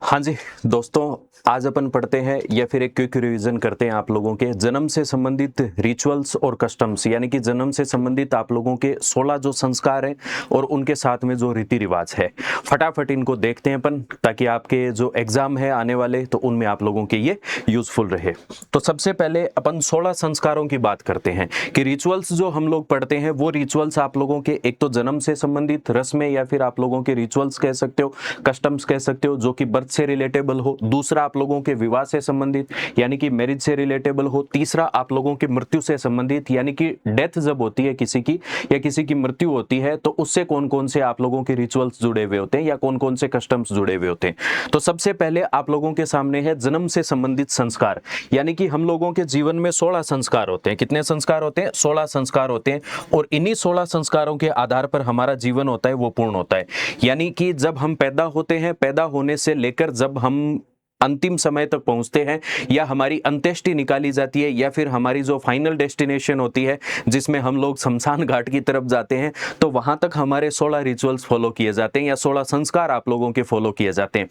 हाँ जी, दोस्तों आज अपन पढ़ते हैं या फिर एक क्विक रिवीजन करते हैं आप लोगों के जन्म से संबंधित रिचुअल्स और कस्टम्स, यानी कि जन्म से संबंधित आप लोगों के 16 जो संस्कार हैं और उनके साथ में जो रीति रिवाज है। फटाफट इनको देखते हैं अपन, ताकि आपके जो एग्जाम है आने वाले तो उनमें आप लोगों के ये यूजफुल रहे। तो सबसे पहले अपन 16 संस्कारों की बात करते हैं कि रिचुअल्स जो हम लोग पढ़ते हैं वो रिचुअल्स आप लोगों के एक तो जन्म से संबंधित रस्में या फिर आप लोगों के रिचुअल्स कह सकते हो, कस्टम्स कह सकते हो, जो कि बर्थ से रिलेटेबल हो। दूसरा आप लोगों के विवाह से संबंधित यानी कि मैरिज से रिलेटेबल हो। तीसरा आप लोगों के मृत्यु से संबंधित, यानी कि डेथ जब होती है किसी की या किसी की मृत्यु होती है तो उससे कौन कौन से आप लोगों के रिचुअल्स जुड़े हुए होते हैं या कौन कौन से कस्टम्स जुड़े हुए होते हैं। तो सबसे पहले आप लोगों के सामने है जन्म से संबंधित संस्कार, यानी कि हम लोगों के जीवन में 16 संस्कार होते हैं। कितने संस्कार होते हैं? 16 संस्कार होते हैं और इन्हीं 16 संस्कारों के आधार पर हमारा जीवन होता है वो पूर्ण होता है। यानी कि जब हम पैदा होते हैं, पैदा होने से लेकर जब हम अंतिम समय तक पहुंचते हैं या हमारी अंत्येष्टि निकाली जाती है या फिर हमारी जो फाइनल डेस्टिनेशन होती है जिसमें हम लोग शमशान घाट की तरफ जाते हैं, तो वहां तक हमारे 16 रिचुअल्स फॉलो किए जाते हैं या 16 संस्कार आप लोगों के फॉलो किए जाते हैं।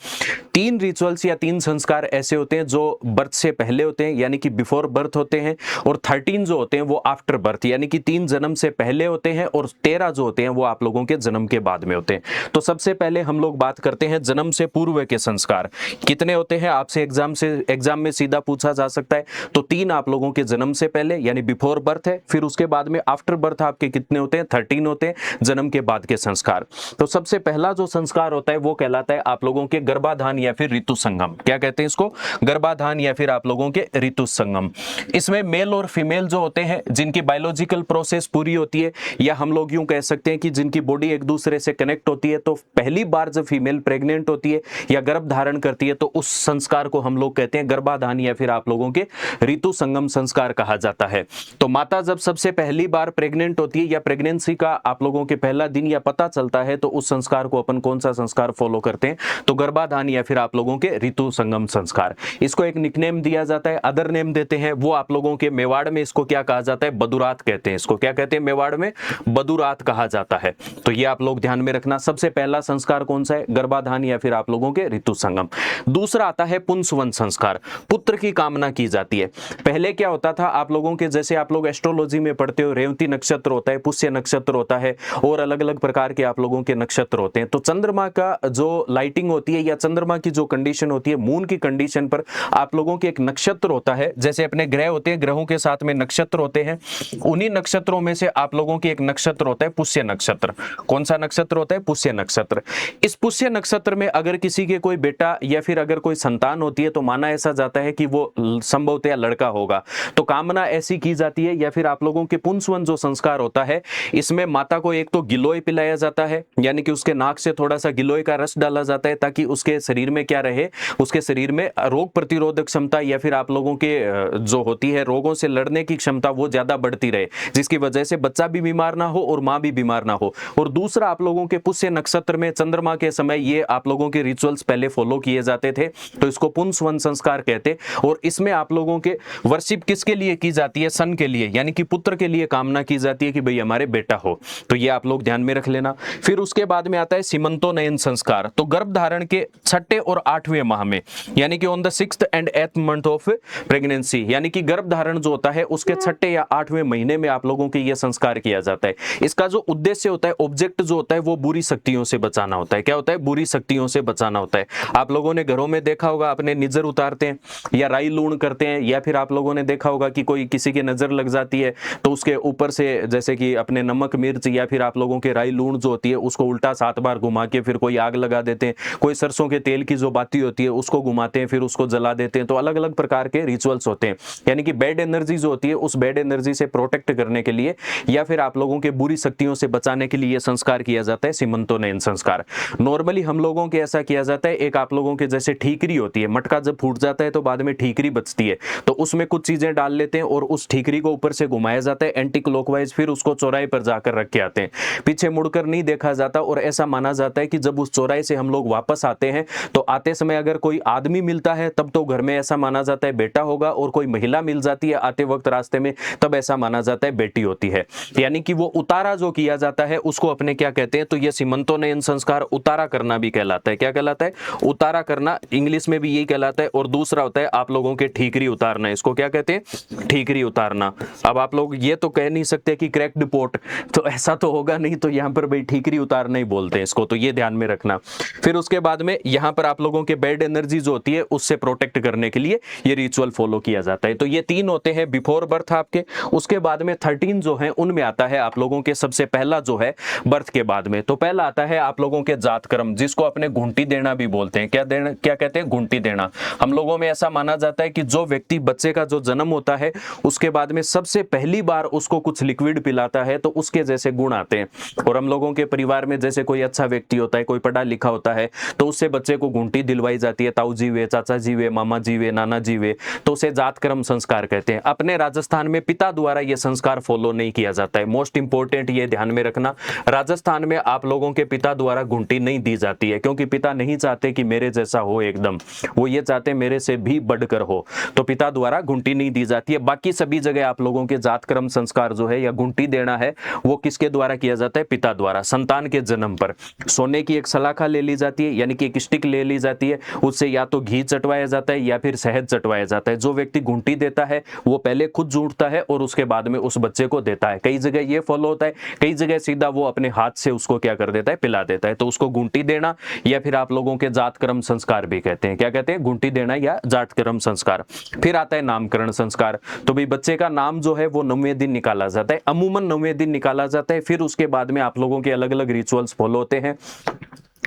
3 रिचुअल्स या 3 संस्कार ऐसे होते हैं जो बर्थ से पहले होते हैं, यानी कि बिफोर बर्थ होते हैं, और 13 जो होते हैं वो आफ्टर बर्थ, यानी कि 3 जन्म से पहले होते हैं, और 13 जो होते हैं वो आप लोगों के जन्म के बाद में होते हैं। तो सबसे पहले हम लोग बात करते हैं जन्म से पूर्व के संस्कार। कितने होते हैं? आपसे एग्जाम में सीधा पूछा जा सकता है। तो 3 आप लोगों के जन्म से पहले यानी बिफोर बर्थ है, फिर उसके बाद में आफ्टर बर्थ आपके कितने होते हैं? 13 होते हैं जन्म के बाद के संस्कार। तो सबसे पहला जो संस्कार होता है वो कहलाता है आप लोगों के गर्भाधान या फिर ऋतु संगम। क्या कहते हैं इसको? गर्भाधान या फिर आप लोगों के ऋतु संगम। इसमें मेल और फीमेल जो होते हैं जिनकी बायोलॉजिकल प्रोसेस पूरी होती है, या हम लोग यूं कह सकते हैं कि जिनकी बॉडी एक दूसरे से कनेक्ट होती है, तो पहली बार जब फीमेल प्रेग्नेंट होती है या गर्भ धारण करती है तो उस संस्कार को हम लोग कहते हैं गर्भाधान या फिर आप लोगों के ऋतु संगम संस्कार कहा जाता है। तो माता जब सबसे पहली बार प्रेग्नेंट होती है या प्रेगनेंसी का आप लोगों के पहला दिन या पता चलता है, तो उस संस्कार को अपन कौन सा संस्कार फॉलो करते हैं? तो गर्भाधान या फिर आप लोगों के ऋतु संगम संस्कार। इसको एक निकनेम दिया जाता है, अदर नेम देते हैं, वो आप लोगों के मेवाड़ में इसको क्या कहा जाता है? बदुरात कहते हैं। इसको क्या कहते हैं? मेवाड़ में बदुरात कहा जाता है। तो ये आप लोग ध्यान में रखना। सबसे पहला संस्कार कौन सा है? गर्भाधान या फिर आप लोगों के ऋतु संगम। दूसरा आता है पुंसवन संस्कार। पुत्र की कामना की जाती है। पहले क्या होता था आप लोगों के, जैसे आप लोग एस्ट्रोलॉजी में पढ़ते हो, रेवती नक्षत्र होता है, पुष्य नक्षत्र होता है, और अलग अलग प्रकार के आप लोगों के नक्षत्र होते हैं। तो चंद्रमा का जो लाइटिंग होती है या चंद्रमा की जो कंडीशन होती है, मून की कंडीशन पर आप लोगों के एक नक्षत्र होता है। जैसे अपने ग्रह होते हैं, ग्रहों के साथ में नक्षत्र होते हैं, उन्हीं नक्षत्रों में से आप लोगों की एक नक्षत्र होता है पुष्य नक्षत्र। कौन सा नक्षत्र होता है? पुष्य नक्षत्र। इस पुष्य नक्षत्र में अगर किसी के कोई बेटा या फिर अगर कोई संतान होती है तो माना ऐसा जाता है कि वो संभवतः लड़का होगा। तो कामना ऐसी की जाती है। या फिर आप लोगों के पुंसवन जो संस्कार होता है, इसमें माता को एक तो गिलोय पिलाया जाता है, यानी कि उसके नाक से थोड़ा सा गिलोय का रस डाला जाता है, ताकि उसके शरीर में क्या रहे? उसके शरीर में रोग प्रतिरोधक क्षमता या फिर आप लोगों के जो होती है रोगों से लड़ने की क्षमता वो ज्यादा बढ़ती रहे, जिसकी वजह से बच्चा भी बीमार ना हो और मां भी बीमार ना हो। और दूसरा आप लोगों के पुष्य नक्षत्र में चंद्रमा के समय ये आप लोगों के रिचुअल्स पहले फॉलो किए जाते थे, तो इसको पुंसवन संस्कार कहते। और इसमें आप लोगों के वर्शिप किसके लिए की जाती है? सन के लिए, यानी कि पुत्र के लिए कामना की जाती है कि भाई हमारे बेटा हो। तो ये आप लोग ध्यान में रख लेना। फिर उसके बाद में आता है सीमंतोनयन संस्कार। तो गर्भ धारण के 6ठे और 8वें माह में, यानी कि on the 6th and 8th month of pregnancy, यानी कि गर्भ धारण जो होता है उसके 6ठे या 8वें महीने में आप लोगों के ये संस्कार किया जाता है। इसका जो उद्देश्य होता है, ऑब्जेक्ट जो होता है, वो बुरी शक्तियों से बचाना होता है। क्या होता है? बुरी शक्तियों से बचाना होता है। आप लोगों ने घरों में देखा होगा, अपने निजर उतारते हैं या राई लूण करते हैं, या फिर आप लोगों ने देखा होगा कि कोई किसी की नजर लग जाती है तो उसके ऊपर से जैसे कि अपने नमक मिर्च या फिर आप लोगों के राई लूण जो होती है उसको उल्टा 7 बार घुमा के फिर कोई आग लगा देते हैं। कोई सरसों के तेल की जो बाती होती है उसको घुमाते हैं, फिर उसको जला देते हैं। तो अलग अलग प्रकार के रिचुअल्स होते हैं, यानी कि बैड एनर्जी जो होती है उस बैड एनर्जी से प्रोटेक्ट करने के लिए या फिर आप लोगों के बुरी शक्तियों से बचाने के लिए यह संस्कार किया जाता है सीमंतोनयन संस्कार। नॉर्मली हम लोगों के ऐसा किया जाता है, एक आप लोगों के जैसे ठीकरी होती है, मटका जब फूट जाता है तो बाद में ठीकरी बचती है, तो उसमें कुछ चीजें डाल लेते हैं और उस ठीकरी को ऊपर से घुमाया जाता है एंटी क्लॉकवाइज, फिर उसको चौराहे पर जाकर रख के आते हैं, पीछे मुड़कर नहीं देखा जाता। और ऐसा माना जाता है कि जब उस चौराहे से हम लोग वापस आते हैं तो आते समय अगर कोई आदमी मिलता है तब तो घर में ऐसा माना जाता है बेटा होगा, और कोई महिला मिल जाती है आते वक्त रास्ते में तब ऐसा माना जाता है बेटी होती है। यानी कि वो उतारा जो किया जाता है उसको अपने क्या कहते हैं, तो ये सीमंतोन्नयन संस्कार उतारा करना भी कहलाता है। क्या कहलाता है? उतारा करना, इंग्लिश में भी यही कहलाता है। और दूसरा होता है आप लोगों के ठीकरी उतारना, इसको क्या कहते हैं? ठीकरी उतारना। अब आप लोग ये तो कह नहीं सकते कि क्रैक्ड पोट, तो ऐसा तो होगा नहीं, तो यहाँ पर भाई ठीकरी उतारना ही बोलते हैं इसको, तो ये ध्यान में रखना। फिर उसके बाद में यहाँ पर आप लोगों के बैड एनर्जी जो होती है उससे प्रोटेक्ट करने के लिए ये रिचुअल फॉलो किया जाता है। तो ये 3 होते हैं बिफोर बर्थ आपके। उसके बाद में 13 जो है उनमें आता है आप लोगों के सबसे पहला जो है बर्थ के बाद में, तो पहला आता है आप लोगों के जात कर्म, जिसको अपने घुंटी देना भी बोलते हैं। क्या देना, क्या कहते हैं? घुंटी देना। हम लोगों में ऐसा माना जाता है कि जो व्यक्ति, बच्चे का जो जन्म होता है उसके बाद में सबसे पहली बार उसको कुछ लिक्विड पिलाता है तो उसके जैसे गुण आते हैं। और हम लोगों के परिवार में जैसे कोई अच्छा व्यक्ति होता है, कोई पढ़ा लिखा होता है, तो उससे बच्चे को घुंटी दिलवाई जाती है। ताऊ जी वे, चाचा जी वे, मामा जी वे, नाना जी वे, तो उसे जात कर्म संस्कार कहते हैं। अपने राजस्थान में पिता द्वारा यह संस्कार फॉलो नहीं किया जाता है। मोस्ट इंपोर्टेंट ये ध्यान में रखना, राजस्थान में आप लोगों के पिता द्वारा घुंटी नहीं दी जाती है, क्योंकि पिता नहीं चाहते कि मेरे जैसा हो एकदम, वो ये चाहते मेरे से भी बढ़कर हो, तो पिता द्वारा घुंटी नहीं दी जाती है। बाकी सभी जगह आप लोगों के जात कर्म संस्कार जो है या घुंटी देना है वो किसके द्वारा किया जाता है? पिता द्वारा। संतान के जन्म पर सोने की एक सलाखा ले ली जाती है, यानी कि एक स्टिक ले ली जाती है, उससे या तो घी चटवाया जाता है या फिर शहद चटवाया जाता है। जो व्यक्ति घुंटी देता है वो पहले खुद जूटता है और उसके बाद में उस बच्चे को देता है। कई जगह ये फॉलो होता है, कई जगह सीधा वो अपने हाथ से उसको क्या कर देता है? पिला देता है। तो उसको घुंटी देना या फिर आप लोगों के जात कर्म संस्कार भी कहते हैं। क्या कहते हैं? घुंटी देना या जात कर्म संस्कार। फिर आता है नामकरण संस्कार। तो भाई बच्चे का नाम जो है वो 9वें दिन निकाला जाता है, अमूमन 9वें दिन निकाला जाता है। फिर उसके बाद में आप लोगों के अलग अलग रिचुअल्स फॉलो होते हैं।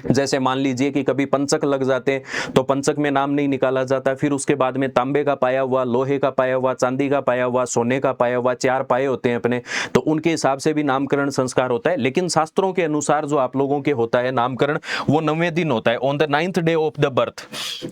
जैसे मान लीजिए कि कभी पंचक लग जाते हैं तो पंचक में नाम नहीं निकाला जाता, फिर उसके बाद में तांबे का पाया हुआ, लोहे का पाया हुआ, चांदी का पाया हुआ, सोने का पाया हुआ, 4 पाए होते हैं अपने, तो उनके हिसाब से भी नामकरण संस्कार होता है। लेकिन शास्त्रों के अनुसार जो आप लोगों के होता है नामकरण, वो 9वें दिन होता है, on the 9th day of the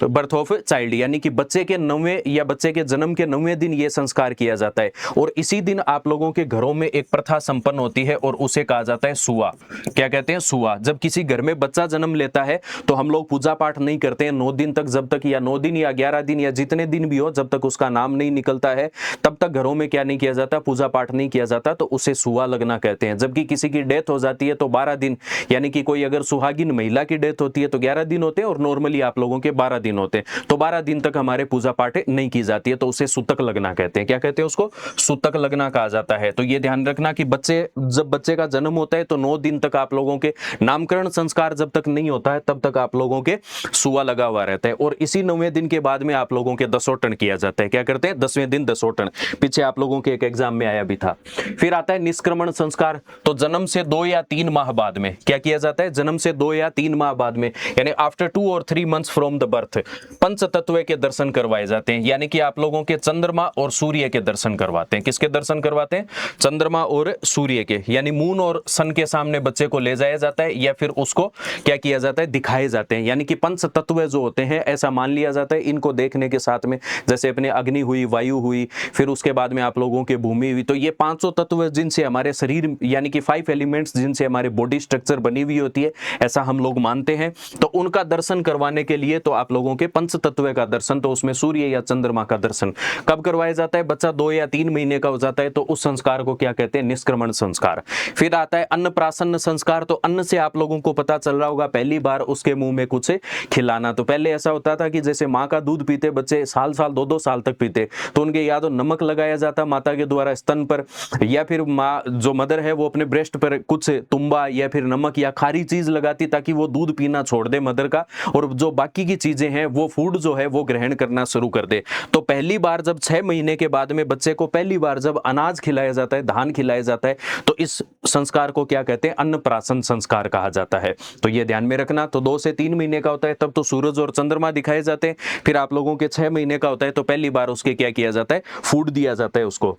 birth of child, यानी कि बच्चे के 9वें या बच्चे के जन्म के 9वें दिन ये संस्कार किया जाता है। और इसी दिन आप लोगों के घरों में एक प्रथा संपन्न होती है और उसे कहा जाता है सुआ। क्या कहते हैं? सुआ। जब किसी घर में बच्चा जन्म लेता है तो हम लोग पूजा पाठ नहीं करते हैं 9 दिन तक, जब तक, या 9 दिन या 11 दिन या जितने दिन भी हो, जब तक उसका नाम नहीं निकलता है तब तक घरों में क्या नहीं किया जाता? पूजा पाठ नहीं किया जाता, तो उसे सुआ लगना कहते हैं। जबकि किसी की डेथ हो जाती है तो 12 दिन, यानी कि कोई अगर सुहागिन महिला की डेथ होती है तो 11 दिन होते हैं और नॉर्मली आप लोगों के 12 दिन होते हैं, तो 12 दिन तक हमारे पूजा पाठ नहीं की जाती है, तो उसे सूतक लगना कहते हैं। क्या कहते हैं उसको? सूतक लगना कहा जाता है। तो ये ध्यान रखना कि जब बच्चे का जन्म होता है तो 9 दिन तक आप लोगों के नामकरण संस्कार जब तक नहीं होता है तब तक आप लोगों के सुआ लगा हुआ रहता है। और इसी 9वें दिन के बाद में आप लोगों के दसोटन किया जाता है। क्या करते हैं? 10वें दिन दसोटन, पीछे आप लोगों के एक एग्जाम में आया भी था। फिर आता है निष्क्रमण संस्कार। तो जन्म से 2 या 3 माह बाद में क्या किया जाता है? जन्म से 2 या 3 माह बाद में, यानी आफ्टर 2 और 3 मंथ्स फ्रॉम द बर्थ, पंच तत्व के दर्शन करवाए जाते हैं। यानी कि आप लोगों के चंद्रमा और सूर्य के दर्शन करवाते हैं। किसके दर्शन करवाते हैं? चंद्रमा और सूर्य के, यानी मून और सन के सामने बच्चे को ले जाया जाता है या फिर उसको क्या किया जाता है? दिखाए जाते हैं। यानी कि पंच तत्व जो होते हैं ऐसा मान लिया जाता है, इनको देखने के साथ में जैसे अपने अग्नि हुई, वायु हुई, फिर उसके बाद में आप लोगों के भूमि हुई, तो ये 500 तत्व जिनसे हमारे शरीर, यानी कि 5 एलिमेंट्स जिनसे हमारी बॉडी स्ट्रक्चर बनी हुई होती है, ऐसा हम लोग मानते हैं। तो उनका दर्शन करवाने के लिए तो आप लोगों के पंच तत्व का दर्शन, तो उसमें सूर्य या चंद्रमा का दर्शन कब करवाया जाता है? बच्चा 2 या 3 महीने का हो जाता है तो उस संस्कार को क्या कहते हैं? निष्क्रमण संस्कार। फिर आता है अन्नप्राशन संस्कार। तो अन्न से आप लोगों को पता चल रहा होगा पहली बार उसके मुंह में कुछ खिलाना। तो पहले ऐसा होता था कि जैसे माँ का दूध पीते बच्चे साल 2-2 साल तक पीते, तो उनके या तो नमक लगाया जाता माता के द्वारा स्तन पर, या फिर माँ जो मदर है वो अपने ब्रेस्ट पर कुछ तुम्बा या फिर नमक या खारी चीज लगाती ताकि वो दूध पीना छोड़ दे मदर का, और जो बाकी की चीजें हैं वो फूड जो है वो ग्रहण करना शुरू कर दे। तो पहली बार जब 6 महीने के बाद में बच्चे को पहली बार जब अनाज खिलाया जाता है, धान खिलाया जाता है, तो इस संस्कार को क्या कहते हैं? अन्नप्राशन संस्कार कहा जाता है। तो ये ध्यान ध्यान में रखना। तो 2 से 3 महीने का होता है तब तो सूरज और चंद्रमा दिखाए जाते हैं। फिर आप लोगों के 6 महीने का होता है तो पहली बार उसके क्या किया जाता है, फूड दिया जाता है उसको।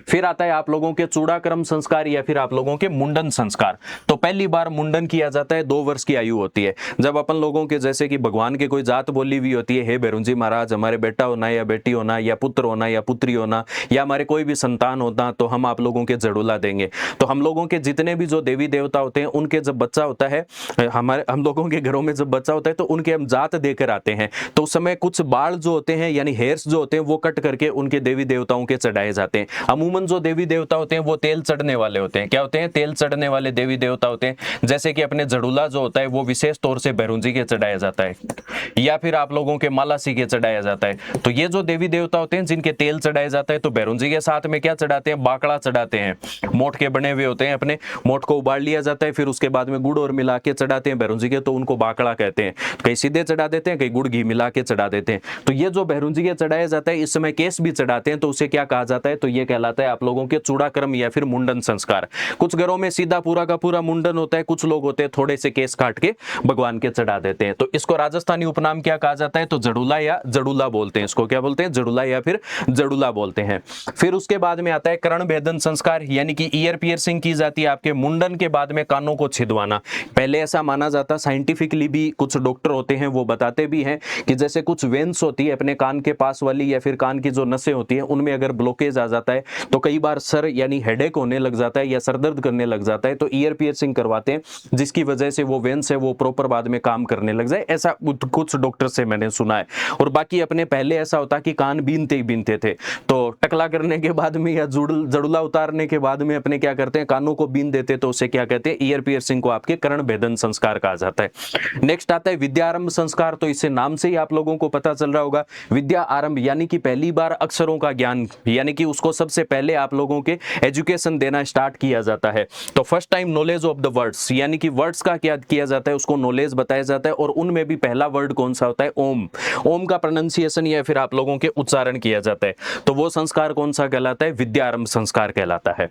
फिर आता है आप लोगों के चूड़ाक्रम संस्कार या फिर आप लोगों के मुंडन संस्कार। तो पहली बार मुंडन किया जाता है, 2 वर्ष की आयु होती है। जब अपन लोगों के जैसे कि भगवान के कोई जात बोली हुई होती है, हे भैरवजी महाराज हमारे बेटा होना या बेटी होना या पुत्र होना या पुत्री होना या हमारे कोई भी संतान होता तो हम आप लोगों के जड़ूला देंगे। तो हम लोगों के जितने भी जो देवी देवता होते हैं उनके जब बच्चा होता है, हम लोगों के घरों में जब बच्चा होता है तो उनके हम जात देकर आते हैं। तो उस समय कुछ बाल जो होते हैं यानी हेयर्स जो होते हैं वो कट करके उनके देवी देवताओं के चढ़ाए जाते हैं। अमूमन जो देवी देवता होते हैं वो तेल चढ़ने वाले होते हैं। क्या होते हैं? तेल चढ़ने वाले देवी देवता होते हैं। जैसे कि अपने जड़ूला जो होता है वो विशेष तौर से भैरव जी के चढ़ाया जाता है या फिर आप लोगों के मालासी के चढ़ाया जाता है। तो ये जो देवी देवता होते हैं जिनके तेल चढ़ाया जाता है तो भैरव जी के साथ में क्या चढ़ाते हैं? बाकड़ा चढ़ाते हैं। मोठ के बने हुए होते हैं, अपने मोठ को उबाल लिया जाता है, फिर उसके बाद में गुड़ और मिला के चढ़ाते हैं भैरव जी के, तो उनको बाकड़ा कहते हैं। कहीं सीधे चढ़ा देते हैं, कहीं गुड़ घी मिला के चढ़ा देते हैं। तो ये जो भैरव जी के चढ़ाया जाता है, इस समय केस भी चढ़ाते हैं, तो उसे क्या कहा जाता है? तो ये कहलाता है आप लोगों के चूड़ाक्रम या फिर मुंडन संस्कार। कुछ घरों में सीधा पूरा का पूरा मुंडन होता है, कुछ लोग होते हैं थोड़े से केस काट के भगवान के चढ़ा देते हैं। तो इसको राजस्थानी उपनाम क्या कहा जाता है? तो जड़ूला या जड़ूला बोलते हैं। इसको क्या बोलते हैं? जड़ूला या फिर जड़ूला बोलते हैं। फिर उसके बाद में आता है कर्ण भेदन संस्कार, यानी कि ईयर पियर्सिंग की जाती है आपके मुंडन के बाद में, कानों को छिदवाना। पहले ऐसा माना जाता, साइंटिफिकली भी कुछ डॉक्टर होते हैं वो बताते भी हैं कि जैसे कुछ वेन्स होती है अपने कान के पास वाली या फिर कान की जो नसें होती हैं उनमें अगर ब्लॉकेज आ जाता है तो कई बार सर यानी हेडेक होने लग जाता है या सर दर्द करने लग जाता है, तो ईयर पियर्सिंग करवाते हैं जिसकी वजह से वो वेन्स है वो प्रॉपर बाद में काम करने लग जाए। ऐसा कुछ डॉक्टर से मैंने सुना है। और बाकी अपने पहले ऐसा होता कि कान बीनते ही बीनते थे, तो टकला करने के बाद में या जड़ूला उतारने के बाद में अपने क्या करते हैं? कानों को बीन देते, तो उसे क्या कहते हैं? ईयर पियर्सिंग को आपके कर्ण भेदन संस्कार कहा जाता है। नेक्स्ट आता है विद्यारंभ संस्कार। तो इससे नाम से ही आप लोगों को पता चल रहा होगा, विद्या आरंभ यानी कि पहली बार अक्षरों का ज्ञान, यानी कि उसको सबसे पहले आप लोगों के एजुकेशन देना स्टार्ट किया जाता है। तो first time knowledge of the words, यानी कि वर्ड्स का क्या किया जाता है? उसको नॉलेज बताया जाता है। और उनमें भी पहला वर्ड कौन सा होता है? ओम। ओम का प्रोनाउंसिएशन या फिर आप लोगों के उच्चारण किया जाता है। तो वो संस्कार कौन सा कहलाता है? विद्यारंभ संस्कार कहलाता है।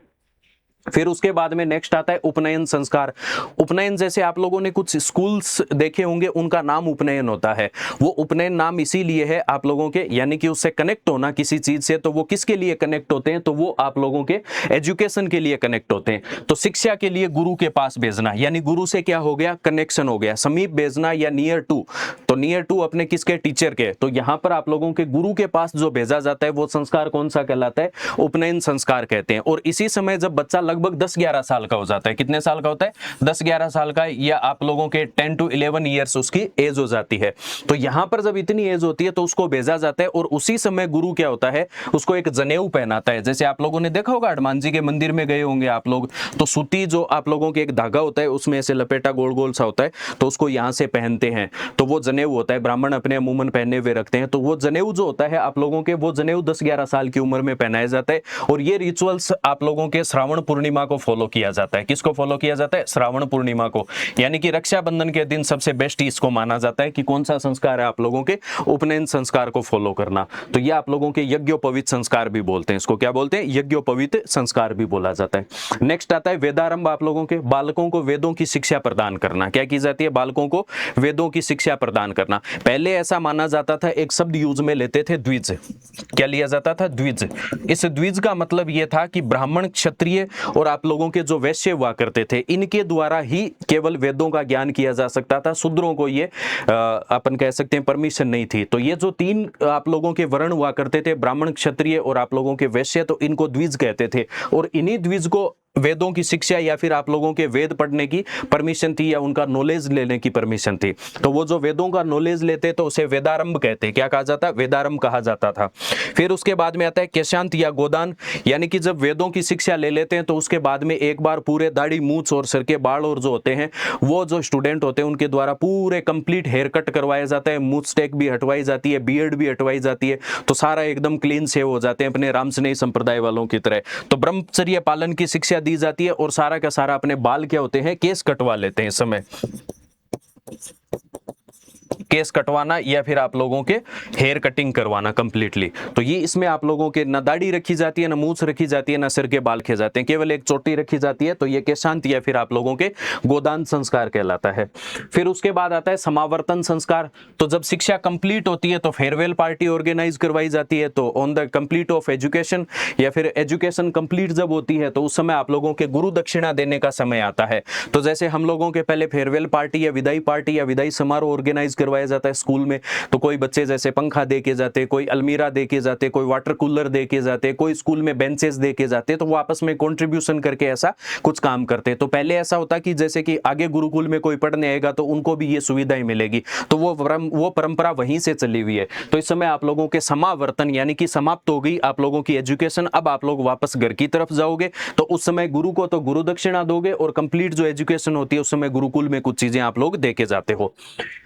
फिर उसके बाद में नेक्स्ट आता है उपनयन संस्कार। उपनयन जैसे आप लोगों ने कुछ स्कूल्स देखे होंगे, उनका नाम उपनयन होता है। वो उपनयन नाम इसीलिए है आप लोगों के, यानी कि उससे कनेक्ट होना किसी चीज से, तो वो किसके लिए कनेक्ट होते हैं? तो वो आप लोगों के एजुकेशन के लिए कनेक्ट होते हैं। तो शिक्षा के लिए गुरु के पास भेजना, यानी गुरु से क्या हो गया? कनेक्शन हो गया। समीप भेजना या नियर टू, तो नियर टू अपने किसके? टीचर के। तो यहां पर आप लोगों के गुरु के पास जो भेजा जाता है वो संस्कार कौन सा कहलाता है? उपनयन संस्कार कहते हैं। और इसी समय जब बच्चा लगभग 10-11 साल का हो जाता है, कितने साल का होता है? 10-11 साल का, या आप लोगों के 10 to 11 ईयर्स उसकी एज हो जाती है। तो यहां पर जब इतनी एज होती है तो उसको भेजा जाता है, और उसी समय गुरु क्या होता है? उसको एक जनेऊ पहनाता है। जैसे आप लोगों ने देखा होगा, हनुमान जी के मंदिर में गए होंगे आप लोग, तो सूती जो आप लोगों के एक धागा होता है उसमें ऐसे लपेटा गोल गोल सा होता है, तो उसको यहां से पहनते हैं, तो वो जनेऊ होता है। ब्राह्मण अपने अमूमन पहने हुए रखते हैं, तो वो जनेऊ जो होता है आप लोगों के, वो जनेऊ 10-11 साल की उम्र में पहनाया जाता है। और ये रिचुअल्स आप लोगों के श्रावण पूर्णिमा को फॉलो किया जाता है। किसको फॉलो किया जाता है? श्रावण पूर्णिमा को, यानी कि रक्षाबंधन के दिन सबसे बेस्ट इसको माना जाता है कि कौन सा संस्कार है आप लोगों के? उपनयन संस्कार को फॉलो करना। तो ये आप लोगों के यज्ञोपवीत संस्कार भी बोलते हैं। इसको क्या बोलते हैं? यज्ञोपवीत संस्कार भी बोला जाता है। नेक्स्ट आता है वेदारंभ। आप लोगों के बालकों को वेदों की शिक्षा प्रदान करना। क्या की जाती है? बालकों को वेदों की शिक्षा प्रदान करना। पहले ऐसा माना जाता था, एक शब्द यूज में लेते थे, द्विज। क्या लिया जाता था? द्विज। इस द्विज का मतलब यह था कि ब्राह्मण, क्षत्रिय और आप लोगों के जो वैश्य हुआ करते थे, इनके द्वारा ही केवल वेदों का ज्ञान किया जा सकता था। शूद्रों को ये अपन कह सकते हैं परमिशन नहीं थी। तो ये जो 3 आप लोगों के वर्ण हुआ करते थे, ब्राह्मण, क्षत्रिय और आप लोगों के वैश्य, तो इनको द्विज कहते थे। और इन्हीं द्विज को वेदों की शिक्षा या फिर आप लोगों के वेद पढ़ने की परमिशन थी, या उनका नॉलेज लेने की परमिशन थी। तो वो जो वेदों का नॉलेज लेते तो उसे वेदारंभ कहते। क्या कहा जाता? वेदारंभ कहा जाता था। फिर उसके बाद में आता है केशांत या गोदान, यानी कि जब वेदों की शिक्षा ले लेते हैं तो उसके बाद में एक बार पूरे दाढ़ी, मूंछ और सिर के बाल और जो होते हैं, वो जो स्टूडेंट होते हैं उनके द्वारा पूरे कंप्लीट हेयर कट करवाया जाता है। मूंछ स्टेक भी हटवाई जाती है, बियर्ड भी हटवाई जाती है, तो सारा एकदम क्लीन सेव हो जाते हैं अपने रामसनेही संप्रदाय वालों की तरह। तो ब्रह्मचर्य पालन की शिक्षा दी जाती है, और सारा का सारा अपने बाल क्या होते हैं? केस कटवा लेते हैं इस समय। केस कटवाना या फिर आप लोगों के हेयर कटिंग करवाना कंप्लीटली। तो ये इसमें आप लोगों के ना दाढ़ी रखी जाती है, ना मूछ रखी जाती है, ना सिर के बाल रखे जाते हैं, केवल एक चोटी रखी जाती है। तो ये केशांत या फिर आप लोगों के गोदान संस्कार कहलाता है। फिर उसके बाद आता है समावर्तन संस्कार। तो जब शिक्षा कंप्लीट होती है तो फेयरवेल पार्टी ऑर्गेनाइज करवाई जाती है। तो on the complete of education या फिर एजुकेशन कंप्लीट जब होती है तो उस समय आप लोगों के गुरु दक्षिणा देने का समय आता है। तो जैसे हम लोगों के पहले फेयरवेल पार्टी या विदाई समारोह ऑर्गेनाइज करवाया जाता है स्कूल में, तो कोई बच्चे जैसे पंखा दे के जाते, कोई अलमीरा दे के जाते, कोई वाटर कूलर दे के जाते, कोई स्कूल में बेंचेस दे के जाते, तो वो आपस में कंट्रीब्यूशन करके ऐसा कुछ काम करते। तो पहले ऐसा होता कि जैसे कि आगे गुरुकुल में कोई पढ़ने आएगा तो उनको भी ये सुविधाएं मिलेगी, तो वो परंपरा वहीं से चली हुई है। तो इस समय आप लोगों के समावर्तन यानी कि समाप्त हो गई आप लोगों की एजुकेशन, अब आप लोग वापस घर की तरफ जाओगे। तो उस समय गुरु को तो गुरु दक्षिणा दोगे और कंप्लीट जो एजुकेशन होती है उस समय गुरुकुल में कुछ चीजें आप लोग दे के जाते हो।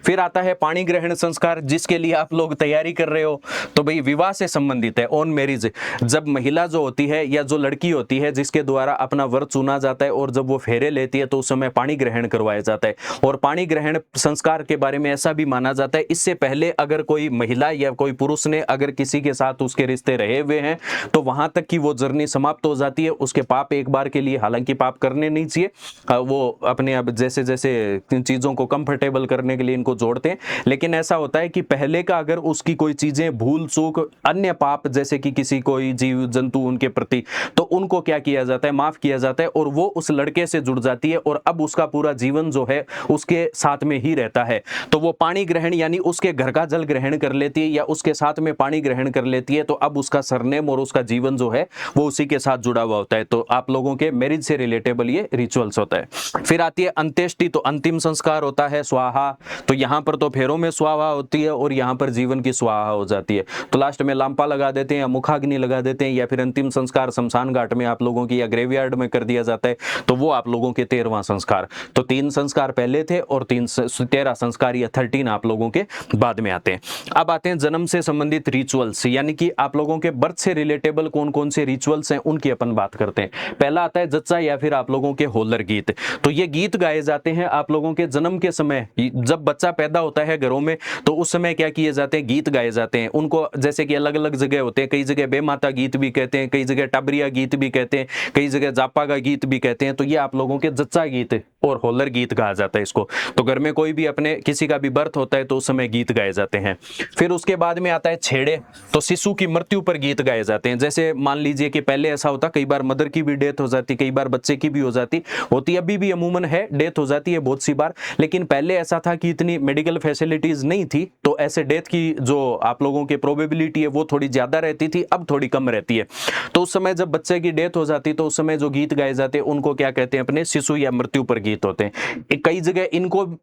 फिर आता है पाणी ग्रहण संस्कार, जिसके लिए आप लोग तैयारी कर रहे हो। तो भाई विवाह से संबंधित है, ऑन मैरिज, जब महिला जो होती है या जो लड़की होती है जिसके द्वारा अपना वर चुना जाता है और जब वो फेरे लेती है तो उस समय पाणी ग्रहण करवाया जाता है। और पाणी ग्रहण संस्कार के बारे में ऐसा भी माना जाता है, इससे पहले अगर कोई महिला या कोई पुरुष ने अगर किसी के साथ उसके रिश्ते रहे हुए हैं तो वहां तक की वो जर्नी समाप्त हो जाती है। उसके पाप एक बार के लिए, हालांकि पाप करने नहीं चाहिए, वो अपने अब जैसे जैसे चीजों को कंफर्टेबल करने के लिए इनको जोड़ते हैं, लेकिन ऐसा होता है कि पहले का अगर उसकी कोई चीजें भूल चूक अन्य पाप जैसे कि किसी कोई जीव जंतु उनके प्रति, तो उनको क्या किया जाता है, माफ किया जाता है और वो उस लड़के से जुड़ जाती है और अब उसका पूरा जीवन जो है उसके साथ में ही रहता है। तो वो पाणी ग्रहण यानी उसके घर का जल ग्रहण कर लेती है या उसके साथ में पानी ग्रहण कर लेती है, तो अब उसका सरनेम और उसका जीवन जो है वो उसी के साथ जुड़ा हुआ होता है। तो आप लोगों के मैरिज से रिलेटेबल ये रिचुअल्स होता है। फिर आती है अंत्येष्टि, तो अंतिम संस्कार होता है स्वाहा। तो यहाँ पर तो फेरों में स्वाहा होती है और यहाँ पर जीवन की स्वाहा हो जाती है। तो लास्ट में लांपा लगा देते हैं या मुखाग्नि लगा देते हैं या फिर अंतिम संस्कार शमशान घाट में आप लोगों की या ग्रेवयार्ड में कर दिया जाता है। तो वो आप लोगों के 13वां संस्कार। तो 3 संस्कार पहले थे और 13 संस्कार या 13 आप लोगों के बाद में आते हैं। अब आते हैं जन्म से संबंधित रिचुअल्स, यानी कि आप लोगों के बर्थ से रिलेटेबल कौन कौन से रिचुअल्स हैं उनकी अपन बात करते हैं। पहला आता है जच्चा या फिर आप लोगों के होलर गीत। तो ये गीत गाए जाते हैं आप लोगों के जन्म के समय, जब बच्चा पैदा होता है घरों में तो उस समय क्या किए जाते हैं, गीत गाए जाते हैं। उनको जैसे कि अलग अलग जगह होते हैं, कई जगह बेमाता गीत भी कहते हैं, कई जगह टाबरिया गीत भी कहते हैं, कई जगह जापा का गीत भी कहते हैं। तो ये आप लोगों के जच्चा गीत और होलर गीत कहा जाता है इसको। तो घर में कोई भी अपने किसी का भी बर्थ होता है तो उस समय गीत गाए जाते हैं। फिर उसके बाद में आता है छेड़े, तो शिशु की मृत्यु पर गीत गाए जाते हैं। जैसे मान लीजिए कि पहले ऐसा होता, कई बार मदर की भी डेथ हो जाती, कई बार बच्चे की भी हो जाती होती, अभी भी अमूमन है, डेथ हो जाती है बहुत सी बार, लेकिन पहले ऐसा था कि इतनी मेडिकल फैसिलिटीज नहीं थी, तो ऐसे डेथ की जो आप लोगों की प्रोबेबिलिटी है वो थोड़ी ज्यादा रहती थी, अब थोड़ी कम रहती है। तो उस समय जब बच्चे की डेथ हो जाती तो उस समय जो गीत गाए जाते हैं उनको क्या कहते हैं, अपने शिशु या मृत्यु पर गीत होते हैं। कई जगह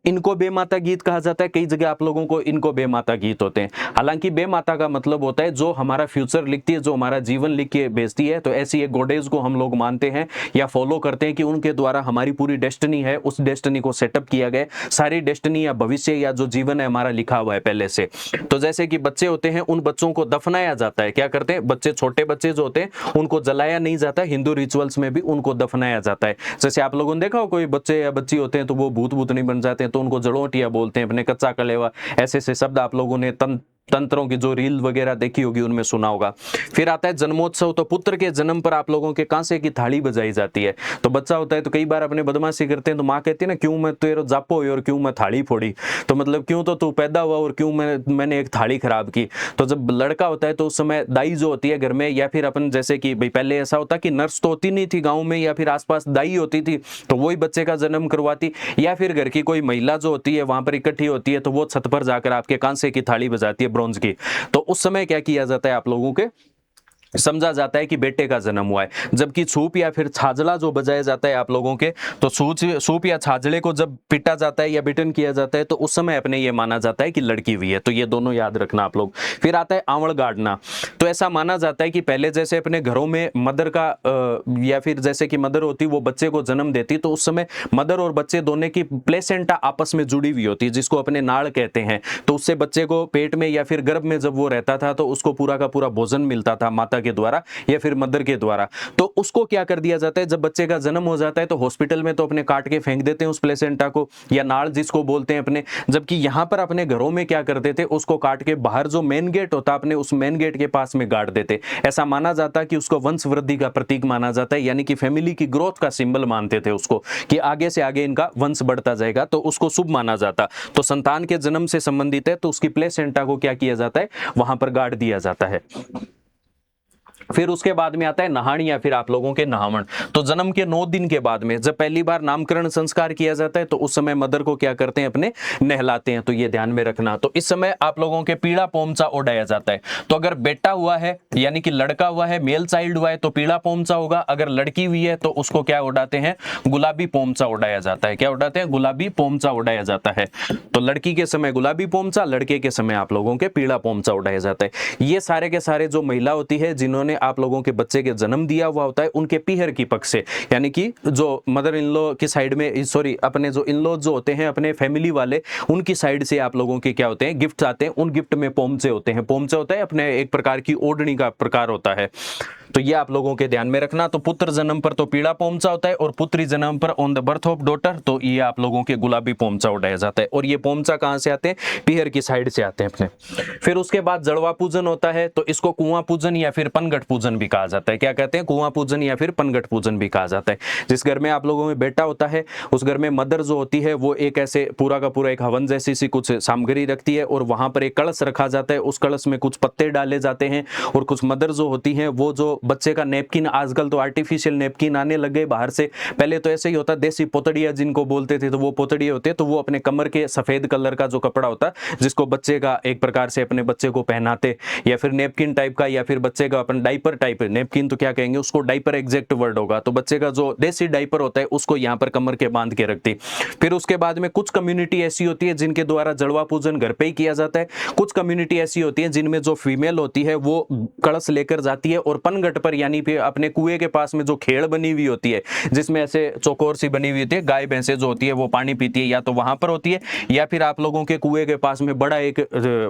इनको बेमाता गीत कहा जाता है, कई जगह आप लोगों को इनको बेमाता गीत होते हैं। हालांकि बेमाता का मतलब होता है जो हमारा फ्यूचर लिखती है, जो हमारा जीवन लिख के भेजती है। तो ऐसी एक गॉडेस को हम लोग मानते हैं या फॉलो करते हैं कि उनके द्वारा हमारी पूरी डेस्टिनी है, उस डेस्टिनी को सेटअप किया गया, सारी डेस्टिनी या भविष्य या जो जीवन है हमारा लिखा हुआ है पहले से। तो जैसे कि बच्चे होते हैं उन बच्चों को दफनाया जाता है, क्या करते हैं बच्चे, छोटे बच्चे जो होते हैं उनको जलाया नहीं जाता, हिंदू रिचुअल्स में भी उनको दफनाया जाता है। जैसे आप लोगों ने देखा हो कोई बच्चे या बच्ची होते हैं तो वो भूत भूत नहीं बन जाते हैं, तो उनको जड़ोटिया बोलते हैं, अपने कच्चा कलेवा, ऐसे ऐसे शब्द आप लोगों ने तंत्रों की जो रील वगैरह देखी होगी उनमें सुना होगा। फिर आता है जन्मोत्सव, तो पुत्र के जन्म पर आप लोगों के कांसे की थाली बजाई जाती है। तो बच्चा होता है तो कई बार अपने बदमाशी करते हैं तो माँ कहती है ना, क्यों मैं तेरे जापो हुई और क्यों मैं थाली फोड़ी, तो मतलब क्यों तो तू पैदा हुआ और क्यों मैंने एक थाली खराब की। तो जब लड़का होता है तो उस समय दाई जो होती है घर में, या फिर अपन जैसे कि भाई पहले ऐसा होता कि नर्स तो होती नहीं थी गाँव में या फिर आसपास दाई होती थी, तो वही बच्चे का जन्म करवाती, या फिर घर की कोई महिला जो होती है वहां पर इकट्ठी होती है तो वो छत पर जाकर आपके कांसे की थाली बजाती है, ब्रॉन्ज की। तो उस समय क्या किया जाता है, आप लोगों के समझा जाता है कि बेटे का जन्म हुआ है। जबकि छूप या फिर छाजला जो बजाया जाता है आप लोगों के, तो सूप या छाजले को जब पीटा जाता है या बिटन किया जाता है तो उस समय अपने ये माना जाता है कि लड़की हुई है। तो ये दोनों याद रखना आप लोग। फिर आता है आंवड़ गाड़ना, तो ऐसा माना जाता है कि पहले जैसे अपने घरों में मदर का या फिर जैसे कि मदर होती वो बच्चे को जन्म देती, तो उस समय मदर और बच्चे दोनों की प्लेसेंटा आपस में जुड़ी हुई होती है, जिसको अपने नाड़ कहते हैं। तो उससे बच्चे को पेट में या फिर गर्भ में जब वो रहता था तो उसको पूरा का पूरा भोजन मिलता था माता के द्वारा या फिर मदर के द्वारा। तो उसको क्या कर दिया जाता है, जब बच्चे का जन्म हो जाता है तो हॉस्पिटल में तो अपने काट के फेंक देते हैं उस प्लेसेंटा को, या नाड़ जिसको बोलते हैं अपने, जबकि यहाँ पर अपने घरों में क्या करते थे, उसको काट के बाहर जो मेन गेट होता अपने उस मेन गेट के पास में गाड़ देते। ऐसा माना जाता है कि उसको वंश वृद्धि का प्रतीक माना जाता है, यानी कि फैमिली की ग्रोथ का सिंबल मानते थे उसको, कि आगे से आगे इनका वंश बढ़ता जाएगा, तो उसको शुभ माना जाता। तो संतान के जन्म से संबंधित है तो उसकी प्लेसेंटा को क्या किया जाता है, वहां पर गाड़ दिया जाता है। फिर उसके बाद में आता है नहाण या फिर आप लोगों के नहावण। तो जन्म के 9 दिन के बाद में जब पहली बार नामकरण संस्कार किया जाता है तो उस समय मदर को क्या करते हैं, अपने नहलाते हैं, तो ये ध्यान में रखना। तो इस समय आप लोगों के पीड़ा पोमचा ओढ़ाया जाता है। तो अगर बेटा हुआ है यानी कि लड़का हुआ है, मेल चाइल्ड हुआ है तो पीड़ा पोमचा होगा, अगर लड़की हुई है तो उसको क्या उड़ाते हैं, गुलाबी पोमचा उड़ाया जाता है। क्या उड़ाते हैं, गुलाबी पोमचा उड़ाया जाता है। तो लड़की के समय गुलाबी पोमचा, लड़के के समय आप लोगों के पीड़ा पोमचा उड़ाया जाता है। ये सारे के सारे जो महिला होती है जिन्होंने आप लोगों के बच्चे के जन्म दिया हुआ होता है, उनके पीहर की पक्ष से, यानी कि जो मदर इन लॉ की साइड में, सॉरी अपने जो इन लॉ जो होते हैं अपने फैमिली वाले, उनकी साइड से आप लोगों के क्या होते हैं, गिफ्ट आते हैं। उन गिफ्ट में पोमचे होते हैं। पोमचे होता है अपने एक प्रकार की ओढ़नी का प्रकार होता है। तो ये आप लोगों के ध्यान में रखना। तो पुत्र जन्म पर तो पीला पोमचा होता है और पुत्री जन्म पर on the birth of daughter तो ये आप लोगों के गुलाबी पोमचा उड़ाया जाता है। और ये पोमचा कहां से आते हैं, पीहर की साइड से आते हैं अपने। फिर उसके बाद जड़वा पूजन होता है, तो इसको कुआं पूजन या फिर पनघट पूजन भी कहा जाता है। क्या कहते हैं, कुआं पूजन या फिर पनघट पूजन भी कहा जाता है। जिस घर में आप लोगों में बेटा होता है उस घर में मदर जो होती है वो एक ऐसे पूरा का पूरा एक हवन जैसी सी कुछ सामग्री रखती है और वहां पर एक कलश रखा जाता है। उस कलश में कुछ पत्ते डाले जाते हैं और कुछ मदर जो होती हैं वो जो बच्चे का नेपकिन, आजकल तो आर्टिफिशियल नेपकिन आने लगे बाहर से, पहले तो ऐसे ही होता देसी पोतड़िया जिनको बोलते थे, तो वो पोतड़िए होते तो वो अपने कमर के सफेद कलर का जो कपड़ा होता जिसको बच्चे का एक प्रकार से अपने बच्चे को पहनाते, या फिर नेपकिन टाइप का, या फिर बच्चे का अपन डाइपर टाइप, नेपकिन तो क्या कहेंगे उसको, डाइपर एग्जैक्ट वर्ड होगा। तो बच्चे का जो देसी डाइपर होता है उसको यहाँ पर कमर के बांध के रखती। फिर उसके बाद में कुछ कम्युनिटी ऐसी होती है जिनके द्वारा जड़वा पूजन घर पे ही किया जाता है। कुछ कम्युनिटी ऐसी होती है जिनमें जो फीमेल होती है वो कलश लेकर जाती है और पनघट पर यानी फिर अपने कुएं के पास में जो खेड़ बनी हुई होती है जिसमें ऐसे चौकोर सी बनी हुई होती है, गाय भैंसे जो होती है वो पानी पीती है, या तो वहां पर होती है या फिर आप लोगों के कुएं के पास में बड़ा एक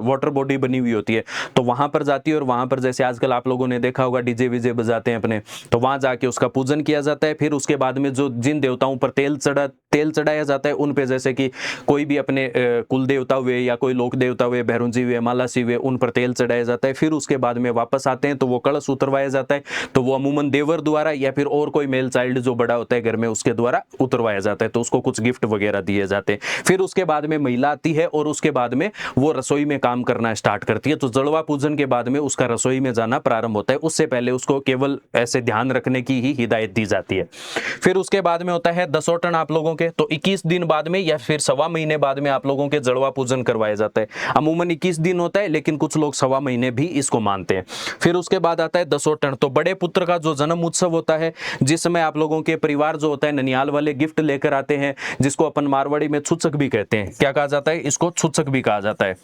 वाटर बॉडी बनी हुई होती है तो वहां पर जाती है। और वहां पर जैसे आजकल आप लोगों ने देखा होगा डीजे विजे बजाते हैं अपने, तो वहां जाके उसका पूजन किया जाता है। फिर उसके बाद में जो जिन देवताओं पर तेल चढ़ाया जाता है उन पे, जैसे कि कोई भी अपने कुल देवता हुए या कोई लोक देवता हुए, भैरुंजी हुए, मालासी हुए, उन पर तेल चढ़ाया जाता है। फिर उसके बाद में वापस आते हैं तो वो कलश उतरवाया जाता है, तो वो अमूमन देवर द्वारा या फिर और कोई मेल चाइल्ड जो बड़ा होता है घर में उसके द्वारा उतरवाया जाता है, तो उसको कुछ गिफ्ट वगैरह दिए जाते हैं। फिर उसके बाद में महिला आती है और उसके बाद में वो रसोई में काम करना स्टार्ट करती है। तो जड़वा पूजन के बाद में उसका रसोई में जाना प्रारंभ होता है, उससे पहले उसको केवल ऐसे ध्यान रखने की ही हिदायत दी जाती है। फिर उसके बाद में होता है दसोटन आप लोगों के, तो 21 दिन बाद में या फिर सवा महीने बाद में आप लोगों के जड़वा पूजन करवाया जाता है। अमूमन 21 दिन होता है लेकिन कुछ लोग सवा महीने भी इसको मानते हैं। फिर उसके बाद आता है दसोटन, तो बड़े पुत्र का जो जन्म उत्सव होता है जिस समय आप लोगों के परिवार जो होता है ननियाल वाले गिफ्ट लेकर आते हैं, जिसको अपन मारवाड़ी में छुचक भी कहते हैं। क्या कहा जाता है, इसको छुचक भी कहा जाता है।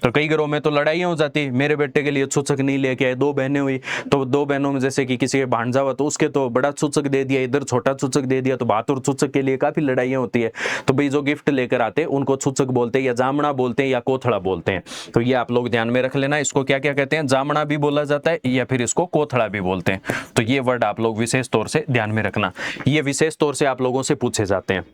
तो कई घरों में तो लड़ाइयाँ हो जाती, मेरे बेटे के लिए छुचक नहीं लेके आए, 2 बहनें हुई तो 2 बहनों में जैसे कि किसी के भांजा हुआ तो उसके तो बड़ा छुचक दे दिया, इधर छोटा छुचक दे दिया, तो बहादुर छुचक के लिए काफी लड़ाइयाँ होती है। तो भाई जो गिफ्ट लेकर आते हैं उनको छुचक बोलते हैं या जामना बोलते हैं या कोथड़ा बोलते हैं। तो ये आप लोग ध्यान में रख लेना, इसको क्या क्या कहते हैं, जामना भी बोला जाता है या फिर इसको कोथड़ा भी बोलते हैं। तो ये वर्ड आप लोग विशेष तौर से ध्यान में रखना, ये विशेष तौर से आप लोगों से पूछे जाते हैं।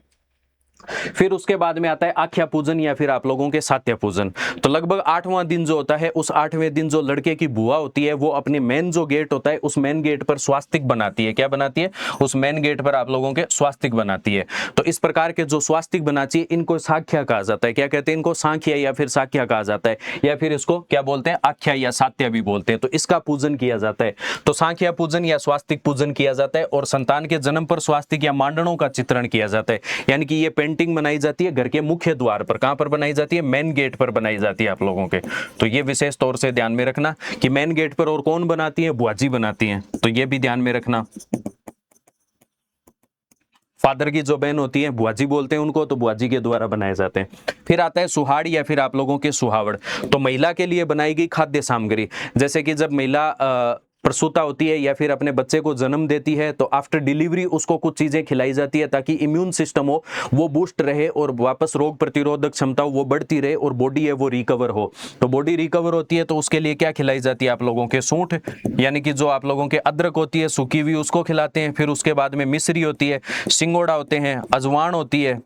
फिर उसके बाद में आता है आख्या पूजन या फिर आप लोगों के सात्या पूजन। तो लगभग 8वां दिन जो होता है, उस 8वें दिन जो लड़के की बुआ होती है वो अपने मेन जो गेट होता है उस मेन गेट पर स्वास्तिक बनाती है। क्या बनाती है, उस मेन गेट पर आप लोगों के स्वास्तिक बनाती है। तो इस प्रकार के जो स्वास्तिक बनाती है इनको साख्या कहा जाता है। क्या कहते हैं, इनको सांख्या या फिर साख्या कहा जाता है, या फिर इसको क्या बोलते हैं, आख्या या सात्या भी बोलते हैं। तो इसका पूजन किया जाता है। तो सांख्या पूजन या स्वास्तिक पूजन किया जाता है और संतान के जन्म पर स्वास्तिक या मांडणों का चित्रण किया जाता है। यानी कि ये पेंटिंग बनाई जाती है घर के मुख्य द्वार पर। कहां पर बनाई जाती है, मेन गेट पर बनाई जाती है आप लोगों के। तो ये विशेष तौर से ध्यान में रखना कि मेन गेट पर और कौन बनाती है, बुआजी बनाती है। तो ये भी ध्यान में रखना। फादर की जो बहन होती है बुआजी बोलते हैं उनको, तो बुआजी के द्वारा बनाए जाते हैं। फिर आता है सुहाड़ या फिर आप लोगों के सुहावड़। तो महिला के लिए बनाई गई खाद्य सामग्री, जैसे कि जब महिला प्रसूता होती है या फिर अपने बच्चे को जन्म देती है तो आफ्टर डिलीवरी उसको कुछ चीजें खिलाई जाती है ताकि इम्यून सिस्टम हो वो बूस्ट रहे और वापस रोग प्रतिरोधक क्षमता वो बढ़ती रहे और बॉडी है वो रिकवर हो। तो बॉडी रिकवर होती है तो उसके लिए क्या खिलाई जाती है आप लोगों के? सूंठ, यानी कि जो आप लोगों के अदरक होती है सूखी हुई उसको खिलाते हैं। फिर उसके बाद में मिश्री होती है, सिंगोड़ा होते हैं, अजवान होती है,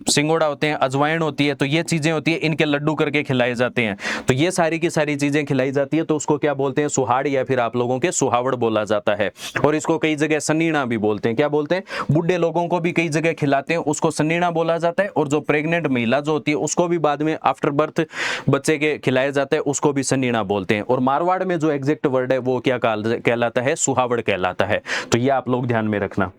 सिंगोड़ा होते हैं, अजवाइन होती है, तो ये चीजें होती है, इनके लड्डू करके खिलाए जाते हैं। तो ये सारी की सारी चीजें खिलाई जाती है तो उसको क्या बोलते हैं? सुहाड़ या फिर आप लोगों के सुहावड़ बोला जाता है। और इसको कई जगह सन्नीना भी बोलते हैं। क्या बोलते हैं? बुढ़े लोगों को भी कई जगह खिलाते हैं, उसको सन्नीना बोला जाता है। और जो प्रेग्नेंट महिला जो होती है उसको भी बाद में आफ्टर बर्थ बच्चे के खिलाया जाता है, उसको भी सन्नीना बोलते हैं। और मारवाड़ में जो एग्जैक्ट वर्ड है वो क्या कहलाता है? सुहावड़ कहलाता है। तो ये आप लोग ध्यान में रखना।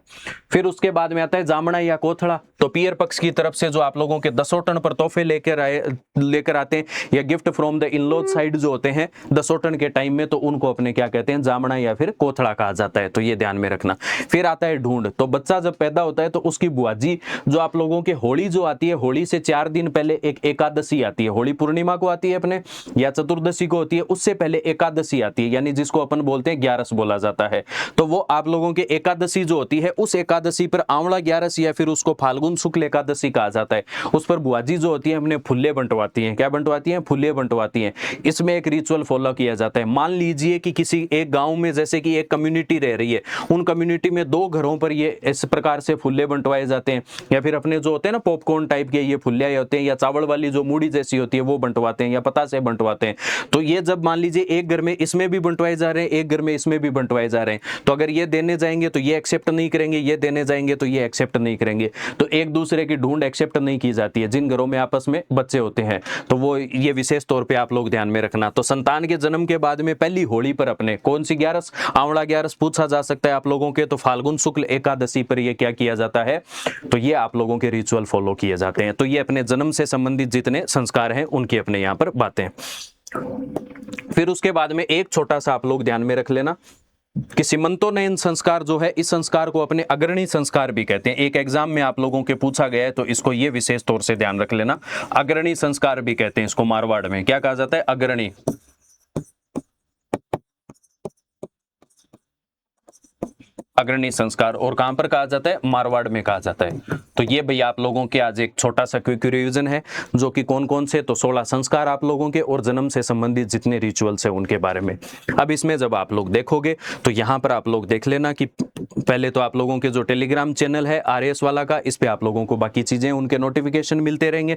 फिर उसके बाद में आता है जामना या कोथड़ा। तो पियर पक्ष की तरफ से जो आप लोगों के दसोटन पर तोहफे लेकर आते हैं या gift from the in-laws side जो होते हैं दसोटन के टाइम में, तो उनको अपने क्या कहते हैं? जामना या फिर कोथड़ा कहा जाता है। तो ये ध्यान में रखना। फिर आता है ढूंढ। तो बच्चा जब पैदा होता है तो उसकी बुआजी जो आप लोगों के होली जो आती है, होली से 4 दिन पहले एक एकादशी आती है। होली पूर्णिमा को आती है अपने या चतुर्दशी को होती है, उससे पहले एकादशी आती है, यानी जिसको अपन बोलते हैं ग्यारस बोला जाता है। तो वो आप लोगों के एकादशी जो होती है उस एकादशी पर आंवला ग्यारस या फिर उसको फाल्गुन शुक्ल एकादशी कहा जाता है, उस पर बुआजी जो होती है अपने फुल्ले बंटवाती हैं। क्या बंटवाती हैं? फुल्ले बंटवाती हैं। इसमें एक रिचुअल फॉलो किया जाता है। मान लीजिए कि किसी एक गांव में जैसे कि एक कम्युनिटी रह रही है, उन कम्युनिटी में 2 घरों पर ये इस प्रकार से फुल्ले बंटवाए जाते हैं, या फिर अपने जो होते हैं ना पॉपकॉर्न टाइप के ये फुल्ले होते हैं, या चावल वाली जो मूढ़ी जैसी होती है वो बंटवाते हैं, या पता से बंटवाते हैं। तो ये जब मान लीजिए एक घर में इसमें भी बंटवाए जा रहे हैं, एक घर में इसमें भी बंटवाए जा रहे हैं, तो अगर ये देने जाएंगे तो ये एक्सेप्ट नहीं करेंगे, ये देने जाएंगे तो ये एक्सेप्ट नहीं करेंगे। तो एक दूसरे की ढूंढ एक्सेप्ट नहीं की जाती है जिन घरों में आपस में बच्चे होते हैं। तो वो ये विशेष तौर पे आप लोग ध्यान में रखना। तो संतान के जन्म के बाद में पहली होली पर अपने कौन सी ग्यारस? आंवला ग्यारस पूछा जा सकता है आप लोगों के। तो फाल्गुन शुक्ल एकादशी पर ये क्या किया जाता है? तो ये आप लोगों के रिचुअल फॉलो किए जाते हैं। तो ये अपने जन्म से संबंधित जितने संस्कार हैं उनकी अपने यहाँ पर बातें। फिर उसके बाद में एक छोटा सा आप लोग ध्यान में रख लेना कि सीमंतोन्नयन संस्कार जो है, इस संस्कार को अपने अग्रणी संस्कार भी कहते हैं। एक एग्जाम में आप लोगों के पूछा गया है तो इसको ये विशेष तौर से ध्यान रख लेना। अग्रणी संस्कार भी कहते हैं इसको। मारवाड़ में क्या कहा जाता है? अग्रणी। अग्रणी संस्कार। और कहां पर कहा जाता है? मारवाड़ में कहा जाता है। तो ये भैया आप लोगों के आज एक छोटा सा क्विक रिवीजन है जो कि कौन कौन से, तो 16 संस्कार आप लोगों के और जन्म से संबंधित जितने रिचुअल्स है उनके बारे में। अब इसमें जब आप लोग देखोगे तो यहाँ पर आप लोग देख लेना कि पहले तो आप लोगों के जो टेलीग्राम चैनल है RS वाला का, इस पे आप लोगों को बाकी चीजें उनके नोटिफिकेशन मिलते रहेंगे।